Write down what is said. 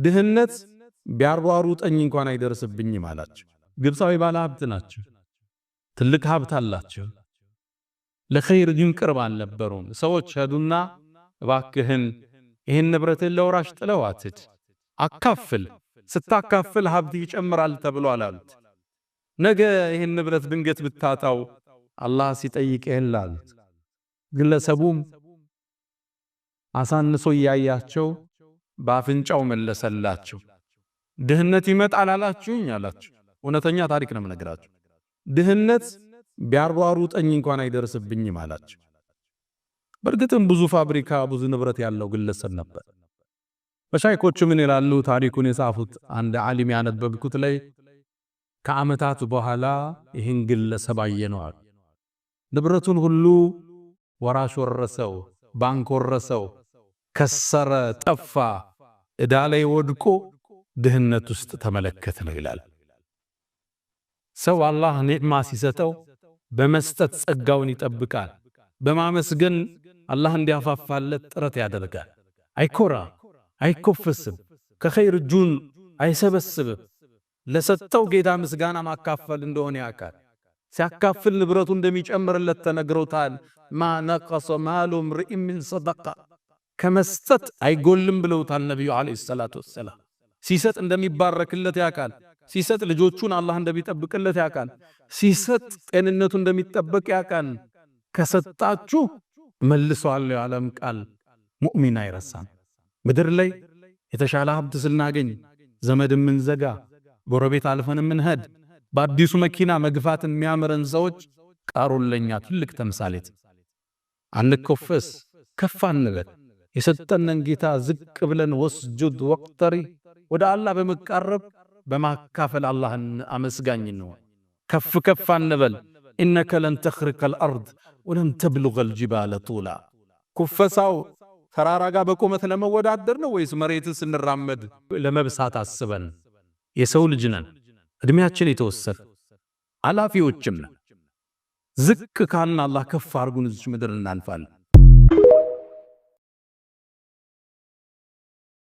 ድህነት ቢያሯሩጠኝ እንኳን አይደርስብኝም አላቸው። ግብፃዊ ባለ ሀብት ናቸው። ትልቅ ሀብት አላቸው። ለኸይር ግን ቅርብ አልነበሩም። ሰዎች ሄዱና እባክህን ይህን ንብረትን ለወራሽ ጥለው አትድ፣ አካፍል፣ ስታካፍል ሀብት ይጨምራል ተብሎ አላሉት። ነገ ይህን ንብረት ድንገት ብታጣው አላህ ሲጠይቅህ አሉት። ግለሰቡም አሳንሶ ያያቸው በአፍንጫው መለሰላቸው። ድህነት ይመጣል አላችሁኝ አላቸው። እውነተኛ ታሪክ ነው የምነግራችሁ። ድህነት ቢያሯሩጠኝ እንኳን አይደርስብኝም አላቸው። በእርግጥም ብዙ ፋብሪካ ብዙ ንብረት ያለው ግለሰብ ነበር። መሻይኮቹ ምን ይላሉ? ታሪኩን የጻፉት አንድ ዓሊም ያነበብኩት ላይ ከዓመታት በኋላ ይህን ግለሰብ አየነው። ንብረቱን ሁሉ ወራሽ ወረሰው፣ ባንክ ወረሰው፣ ከሰረ፣ ጠፋ፣ ዕዳ ላይ ወድቆ ድህነት ውስጥ ተመለከተ ነው ይላል። ሰው አላህ ኒዕማ ሲሰጠው በመስጠት ጸጋውን ይጠብቃል። በማመስገን አላህ እንዲያፋፋለት ጥረት ያደርጋል። አይኮራ፣ አይኮፍስም፣ ከኸይር እጁን አይሰበስብም። ለሰጠው ጌታ ምስጋና ማካፈል እንደሆነ ያውቃል። ሲያካፍል ንብረቱ እንደሚጨምርለት ተነግሮታል። ማ ነቀሰ ማሉ ምርእ ሚን ሰደቃ፣ ከመስጠት አይጎልም ብለውታል ነቢዩ ዓለይሂ ሰላቱ ወሰላም። ሲሰጥ እንደሚባረክለት ያውቃል። ሲሰጥ ልጆቹን አላህ እንደሚጠብቅለት ያውቃል። ሲሰጥ ጤንነቱ እንደሚጠበቅ ያውቃል። ከሰጣችሁ መልሰዋለሁ ያለም ቃል ሙእሚን አይረሳም። ምድር ላይ የተሻለ ሀብት ስናገኝ ዘመድ ምንዘጋ፣ ጎረቤት አልፈን ምንሄድ፣ በአዲሱ መኪና መግፋት የሚያምረን ሰዎች ቃሩን ለኛ ትልቅ ተምሳሌት። አንኮፈስ፣ ከፍ አንበል። የሰጠነን ጌታ ዝቅ ብለን ወስጁድ ወቅተሪ፣ ወደ አላህ በመቃረብ በማካፈል አላህን አመስጋኝ ነው። ከፍ ከፍ አንበል። ኢነከ ለን ተኽሪቀል አርድ ወለን ተብሉገል ጅባለ ጡላ። ኩፈሳው ተራራ ጋር በቁመት ለመወዳደር ነው ወይስ መሬትን ስንራመድ ለመብሳት አስበን? የሰው ልጅ ነን፣ እድሜያችን የተወሰነ አላፊዎችም ነን። ዝቅ ካልን አላህ ከፍ አርጉን እዚህ ምድር እናልፋለን።